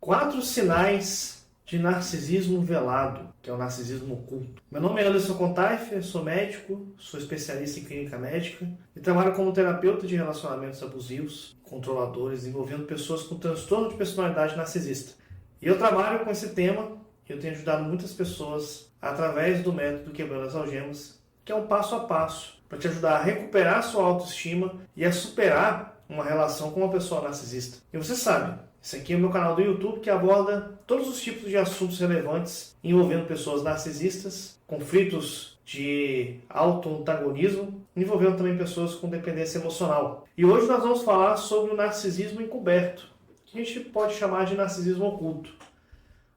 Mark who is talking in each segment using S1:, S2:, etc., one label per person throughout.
S1: 4 sinais de narcisismo velado, que é o narcisismo oculto. Meu nome é Anderson Contaif, eu sou médico, sou especialista em clínica médica e trabalho como terapeuta de relacionamentos abusivos, controladores, envolvendo pessoas com transtorno de personalidade narcisista. E eu trabalho com esse tema e eu tenho ajudado muitas pessoas através do método Quebrando as Algemas, que é um passo a passo para te ajudar a recuperar a sua autoestima e a superar uma relação com uma pessoa narcisista. E você sabe, esse aqui é o meu canal do YouTube que aborda todos os tipos de assuntos relevantes envolvendo pessoas narcisistas, conflitos de auto-antagonismo, envolvendo também pessoas com dependência emocional. E hoje nós vamos falar sobre o narcisismo encoberto, que a gente pode chamar de narcisismo oculto.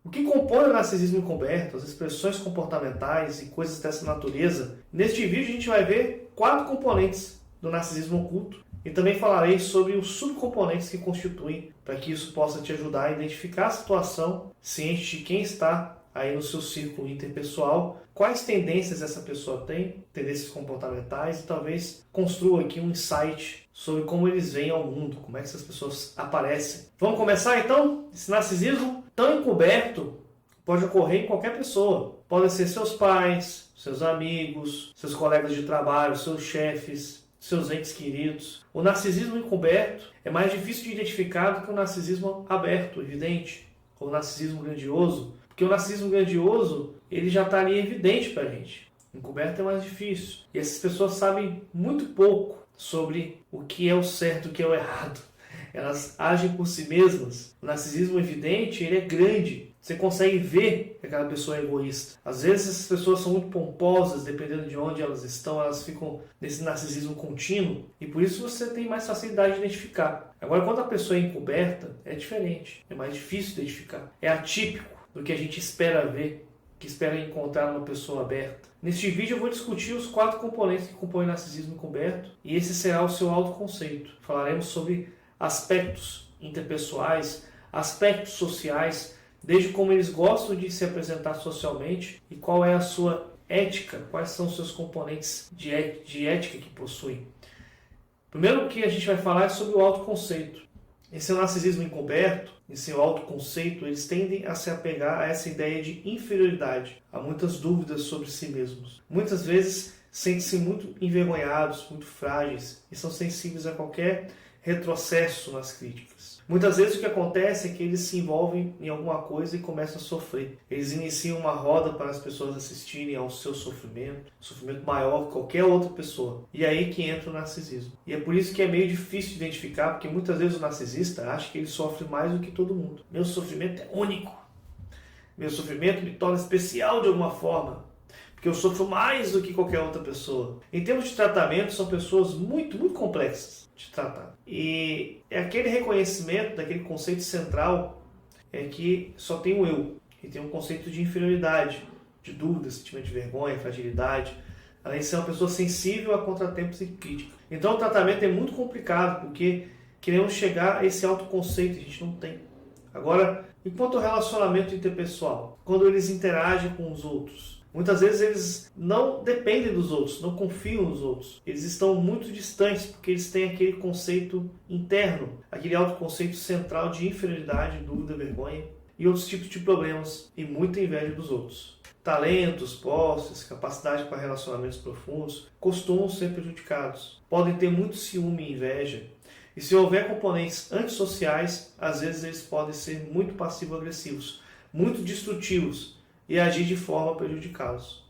S1: O que compõe o narcisismo encoberto, as expressões comportamentais e coisas dessa natureza. Neste vídeo a gente vai ver 4 componentes do narcisismo oculto e também falarei sobre os subcomponentes que constituem, para que isso possa te ajudar a identificar a situação, ciente de quem está aí no seu círculo interpessoal, quais tendências essa pessoa tem, tendências comportamentais, e talvez construa aqui um insight sobre como eles vêm ao mundo, como é que essas pessoas aparecem. Vamos começar então? Esse narcisismo tão encoberto pode ocorrer em qualquer pessoa. Podem ser seus pais, seus amigos, seus colegas de trabalho, seus chefes, seus entes queridos. O narcisismo encoberto é mais difícil de identificar do que o narcisismo aberto, evidente, ou o narcisismo grandioso, porque o narcisismo grandioso ele já está ali evidente para a gente. Encoberto é mais difícil. E essas pessoas sabem muito pouco sobre o que é o certo e o que é o errado. Elas agem por si mesmas. O narcisismo evidente ele é grande. Você consegue ver que aquela pessoa é egoísta. Às vezes essas pessoas são muito pomposas, dependendo de onde elas estão, elas ficam nesse narcisismo contínuo e por isso você tem mais facilidade de identificar. Agora, quando a pessoa é encoberta, é diferente, é mais difícil de identificar. É atípico do que a gente espera ver, que espera encontrar numa pessoa aberta. Neste vídeo eu vou discutir os 4 componentes que compõem o narcisismo encoberto e esse será o seu autoconceito. Falaremos sobre aspectos interpessoais, aspectos sociais, desde como eles gostam de se apresentar socialmente e qual é a sua ética, quais são os seus componentes de ética que possuem. Primeiro que a gente vai falar é sobre o autoconceito. Esse narcisismo encoberto, esse autoconceito, eles tendem a se apegar a essa ideia de inferioridade, a muitas dúvidas sobre si mesmos. Muitas vezes sentem-se muito envergonhados, muito frágeis e são sensíveis a qualquer retrocesso nas críticas. Muitas vezes o que acontece é que eles se envolvem em alguma coisa e começam a sofrer. Eles iniciam uma roda para as pessoas assistirem ao seu sofrimento maior que qualquer outra pessoa. E é aí que entra o narcisismo. E é por isso que é meio difícil de identificar, porque muitas vezes o narcisista acha que ele sofre mais do que todo mundo. Meu sofrimento é único. Meu sofrimento me torna especial de alguma forma, porque eu sofro mais do que qualquer outra pessoa. Em termos de tratamento, são pessoas muito, muito complexas de tratar. E é aquele reconhecimento daquele conceito central é que só tem o eu. E tem um conceito de inferioridade, de dúvida, sentimento de vergonha, fragilidade, além de ser uma pessoa sensível a contratempos e crítica. Então o tratamento é muito complicado, porque queremos chegar a esse autoconceito, a gente não tem. Agora, enquanto ao relacionamento interpessoal, quando eles interagem com os outros, muitas vezes eles não dependem dos outros, não confiam nos outros. Eles estão muito distantes porque eles têm aquele conceito interno, aquele autoconceito central de inferioridade, dúvida, vergonha e outros tipos de problemas e muita inveja dos outros. Talentos, posses, capacidade para relacionamentos profundos costumam ser prejudicados. Podem ter muito ciúme e inveja. E se houver componentes antissociais, às vezes eles podem ser muito passivo-agressivos, muito destrutivos, e agir de forma a prejudicá-los.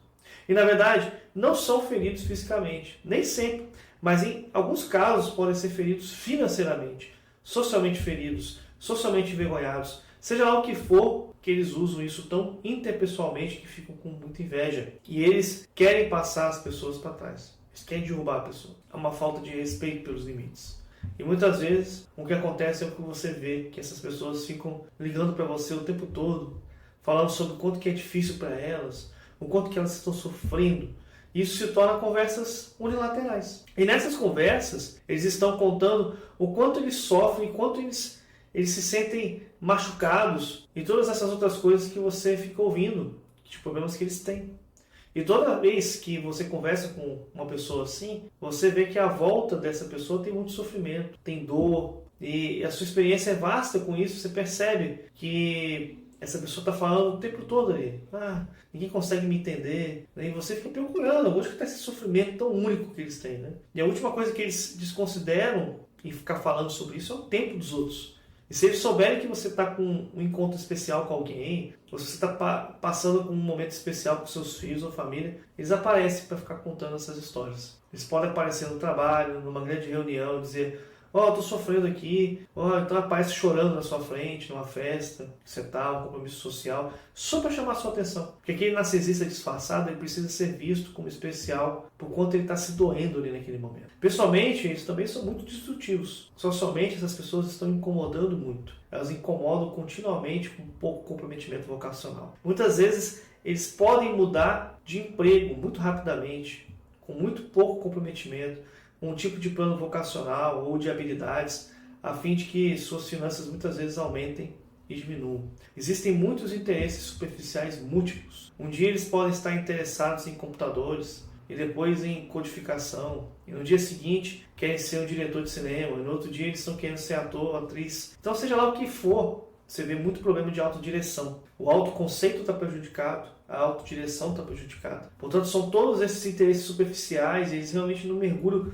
S1: E na verdade, não são feridos fisicamente, nem sempre, mas em alguns casos podem ser feridos financeiramente, socialmente feridos, socialmente envergonhados, seja lá o que for, que eles usam isso tão interpessoalmente que ficam com muita inveja. E eles querem passar as pessoas para trás, eles querem derrubar a pessoa. É uma falta de respeito pelos limites. E muitas vezes o que acontece é o que você vê, que essas pessoas ficam ligando para você o tempo todo, falando sobre o quanto que é difícil para elas, o quanto que elas estão sofrendo. Isso se torna conversas unilaterais. E nessas conversas, eles estão contando o quanto eles sofrem, o quanto eles se sentem machucados e todas essas outras coisas que você fica ouvindo, de problemas que eles têm. E toda vez que você conversa com uma pessoa assim, você vê que à volta dessa pessoa tem muito sofrimento, tem dor, e a sua experiência é vasta com isso, você percebe que essa pessoa está falando o tempo todo ali. Ninguém consegue me entender. E você fica procurando onde está esse sofrimento tão único que eles têm. Né? E a última coisa que eles desconsideram em ficar falando sobre isso é o tempo dos outros. E se eles souberem que você está com um encontro especial com alguém, ou se você está passando por um momento especial com seus filhos ou família, eles aparecem para ficar contando essas histórias. Eles podem aparecer no trabalho, numa grande reunião, dizer: eu tô sofrendo aqui, então aparece chorando na sua frente, numa festa, que você tá, um compromisso social, só para chamar a sua atenção. Porque aquele narcisista disfarçado, ele precisa ser visto como especial, por quanto ele está se doendo ali naquele momento. Pessoalmente, eles também são muito destrutivos. Socialmente, essas pessoas estão incomodando muito. Elas incomodam continuamente com pouco comprometimento vocacional. Muitas vezes, eles podem mudar de emprego muito rapidamente, com muito pouco comprometimento, um tipo de plano vocacional ou de habilidades, a fim de que suas finanças muitas vezes aumentem e diminuam. Existem muitos interesses superficiais múltiplos. Um dia eles podem estar interessados em computadores, e depois em codificação, e no dia seguinte querem ser um diretor de cinema, e no outro dia eles estão querendo ser ator, atriz. Então, seja lá o que for, você vê muito problema de autodireção. O autoconceito está prejudicado, a autodireção está prejudicada. Portanto, são todos esses interesses superficiais, e eles realmente não mergulham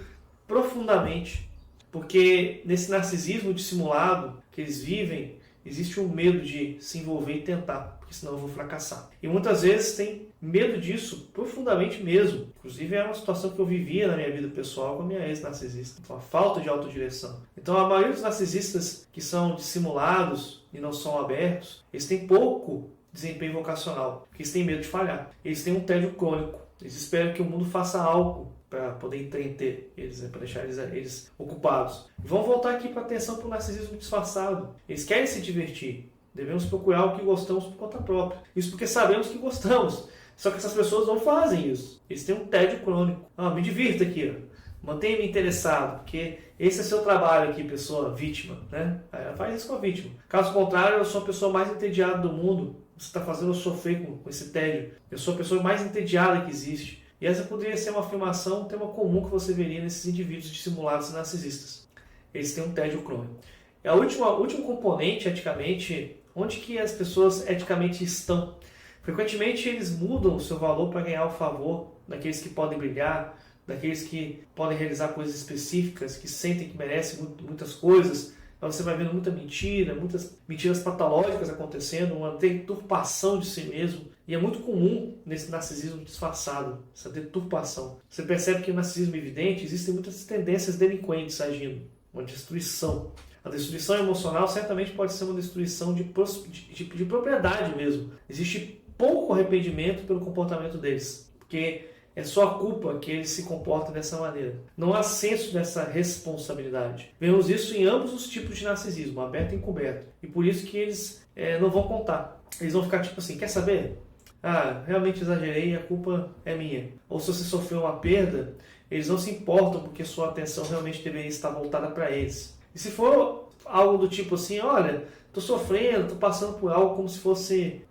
S1: profundamente, porque nesse narcisismo dissimulado que eles vivem, existe um medo de se envolver e tentar, porque senão eu vou fracassar. E muitas vezes tem medo disso profundamente mesmo. Inclusive era uma situação que eu vivia na minha vida pessoal com a minha ex-narcisista. Então, a falta de autodireção. Então a maioria dos narcisistas que são dissimulados e não são abertos, eles têm pouco desempenho vocacional, porque eles têm medo de falhar. Eles têm um tédio crônico. Eles esperam que o mundo faça algo para poder entreter eles, para deixar eles ocupados. Vamos voltar aqui para a atenção para o narcisismo disfarçado. Eles querem se divertir. Devemos procurar o que gostamos por conta própria. Isso porque sabemos que gostamos. Só que essas pessoas não fazem isso. Eles têm um tédio crônico. Me divirta aqui. Mantenha-me interessado, porque esse é seu trabalho aqui, pessoa vítima. Né? Faz isso com a vítima. Caso contrário, eu sou a pessoa mais entediada do mundo. Você está fazendo eu sofrer com esse tédio. Eu sou a pessoa mais entediada que existe. E essa poderia ser uma afirmação, um tema comum que você veria nesses indivíduos dissimulados e narcisistas. Eles têm um tédio crônico. E o último componente, eticamente, onde que as pessoas eticamente estão? Frequentemente eles mudam o seu valor para ganhar o favor daqueles que podem brilhar, daqueles que podem realizar coisas específicas, que sentem que merecem muitas coisas. Então você vai vendo muita mentira, muitas mentiras patológicas acontecendo, uma deturpação de si mesmo. E é muito comum nesse narcisismo disfarçado, essa deturpação. Você percebe que no narcisismo evidente existem muitas tendências delinquentes agindo, uma destruição. A destruição emocional certamente pode ser uma destruição de propriedade mesmo. Existe pouco arrependimento pelo comportamento deles, porque é só a culpa que eles se comportam dessa maneira. Não há senso dessa responsabilidade. Vemos isso em ambos os tipos de narcisismo, aberto e encoberto. E por isso que eles não vão contar. Eles vão ficar tipo assim, quer saber? Realmente exagerei, a culpa é minha. Ou se você sofreu uma perda, eles não se importam porque sua atenção realmente deveria estar voltada para eles. E se for algo do tipo assim, olha, estou sofrendo, estou passando por algo como se fosse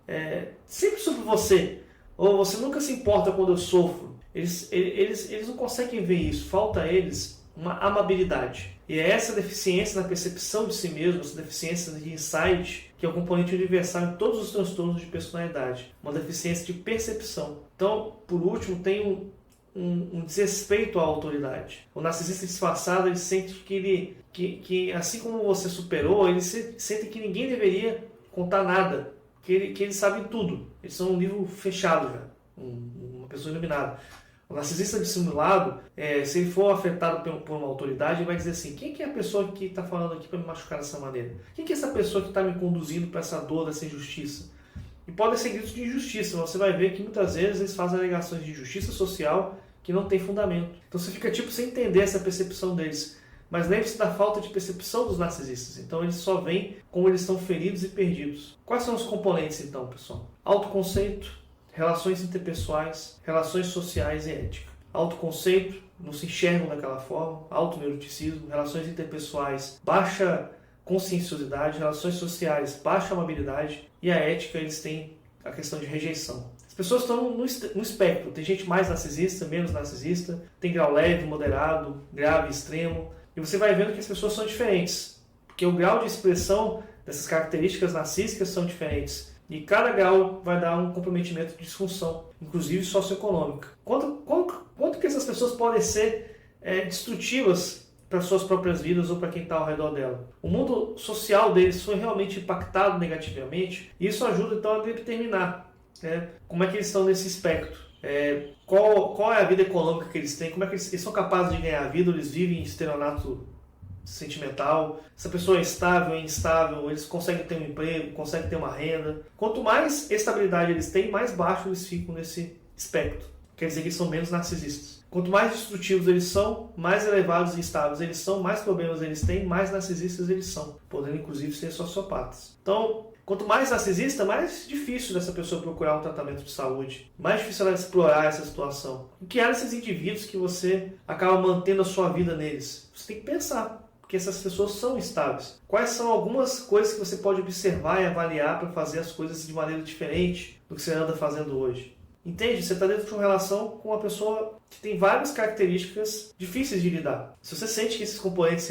S1: sempre sobre você, ou você nunca se importa quando eu sofro, eles não conseguem ver isso, falta a eles uma amabilidade. E é essa deficiência na percepção de si mesmo, essa deficiência de insight, que é o componente universal em todos os transtornos de personalidade, uma deficiência de percepção. Então, por último, tem um desrespeito à autoridade. O narcisista disfarçado, ele sente que assim como você superou, ele sente que ninguém deveria contar nada, que eles sabem tudo. Eles são um livro fechado já, uma pessoa iluminada. O narcisista dissimulado, se ele for afetado por uma autoridade, ele vai dizer assim, quem que é a pessoa que está falando aqui para me machucar dessa maneira? Quem que é essa pessoa que está me conduzindo para essa dor, dessa injustiça? E podem ser gritos de injustiça, mas você vai ver que muitas vezes eles fazem alegações de injustiça social que não tem fundamento. Então você fica sem entender essa percepção deles. Mas lembre-se da falta de percepção dos narcisistas. Então eles só veem como eles estão feridos e perdidos. Quais são os componentes então, pessoal? Autoconceito, relações interpessoais, relações sociais e ética. Autoconceito, não se enxergam daquela forma. Autoneuroticismo, relações interpessoais, baixa conscienciosidade, relações sociais, baixa amabilidade. E a ética, eles têm a questão de rejeição. As pessoas estão no espectro. Tem gente mais narcisista, menos narcisista. Tem grau leve, moderado, grave, extremo. E você vai vendo que as pessoas são diferentes. Porque o grau de expressão dessas características narcísicas são diferentes. E cada grau vai dar um comprometimento de disfunção, inclusive socioeconômica. Quanto que essas pessoas podem ser destrutivas para suas próprias vidas ou para quem está ao redor dela? O mundo social deles foi realmente impactado negativamente, e isso ajuda então a determinar como é que eles estão nesse espectro. Qual é a vida econômica que eles têm, como é que eles são capazes de ganhar a vida, ou eles vivem em estelionato sentimental, essa pessoa é estável, é instável, eles conseguem ter um emprego, conseguem ter uma renda. Quanto mais estabilidade eles têm, mais baixo eles ficam nesse espectro. Quer dizer que eles são menos narcisistas. Quanto mais destrutivos eles são, mais elevados e instáveis eles são, mais problemas eles têm, mais narcisistas eles são, podendo inclusive ser sociopatas. Então, quanto mais narcisista, mais difícil dessa pessoa procurar um tratamento de saúde, mais difícil ela explorar essa situação. O que eram esses indivíduos que você acaba mantendo a sua vida neles? Você tem que pensar, porque essas pessoas são instáveis. Quais são algumas coisas que você pode observar e avaliar para fazer as coisas de maneira diferente do que você anda fazendo hoje? Entende? Você está dentro de uma relação com uma pessoa que tem várias características difíceis de lidar. Se você sente que esses componentes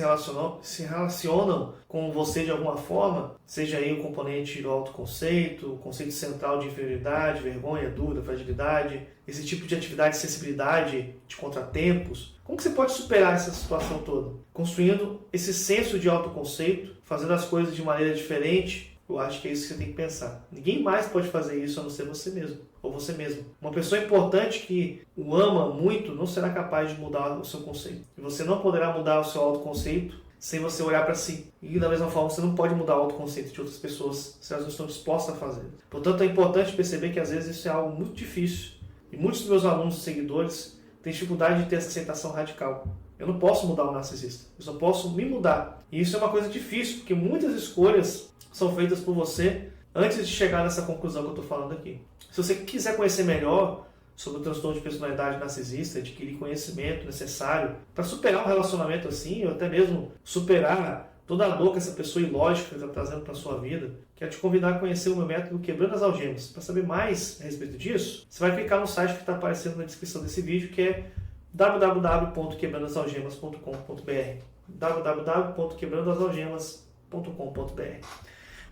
S1: se relacionam com você de alguma forma, seja aí o componente do autoconceito, o conceito central de inferioridade, vergonha, dúvida, fragilidade, esse tipo de atividade de sensibilidade, de contratempos, como que você pode superar essa situação toda? Construindo esse senso de autoconceito, fazendo as coisas de maneira diferente. Eu acho que é isso que você tem que pensar. Ninguém mais pode fazer isso a não ser você mesmo, ou você mesmo. Uma pessoa importante que o ama muito não será capaz de mudar o seu conceito. E você não poderá mudar o seu autoconceito sem você olhar para si. E da mesma forma, você não pode mudar o autoconceito de outras pessoas se elas não estão dispostas a fazer. Portanto, é importante perceber que às vezes isso é algo muito difícil. E muitos dos meus alunos e seguidores têm dificuldade de ter essa aceitação radical. Eu não posso mudar o narcisista. Eu só posso me mudar. E isso é uma coisa difícil, porque muitas escolhas são feitas por você antes de chegar nessa conclusão que eu estou falando aqui. Se você quiser conhecer melhor sobre o transtorno de personalidade narcisista, adquirir conhecimento necessário para superar um relacionamento assim, ou até mesmo superar toda a dor que essa pessoa ilógica está trazendo para a sua vida, quero te convidar a conhecer o meu método Quebrando as Algemas. Para saber mais a respeito disso, você vai clicar no site que está aparecendo na descrição desse vídeo, que é www.quebrandoasalgemas.com.br www.quebrandoasalgemas.com.br.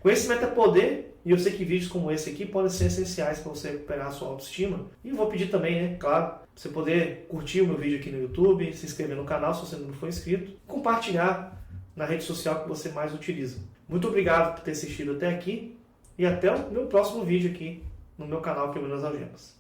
S1: Conhecimento é poder, e eu sei que vídeos como esse aqui podem ser essenciais para você recuperar a sua autoestima. E vou pedir também, claro, para você poder curtir o meu vídeo aqui no YouTube, se inscrever no canal se você não for inscrito, compartilhar na rede social que você mais utiliza. Muito obrigado por ter assistido até aqui e até o meu próximo vídeo aqui no meu canal Quebrando as Algemas.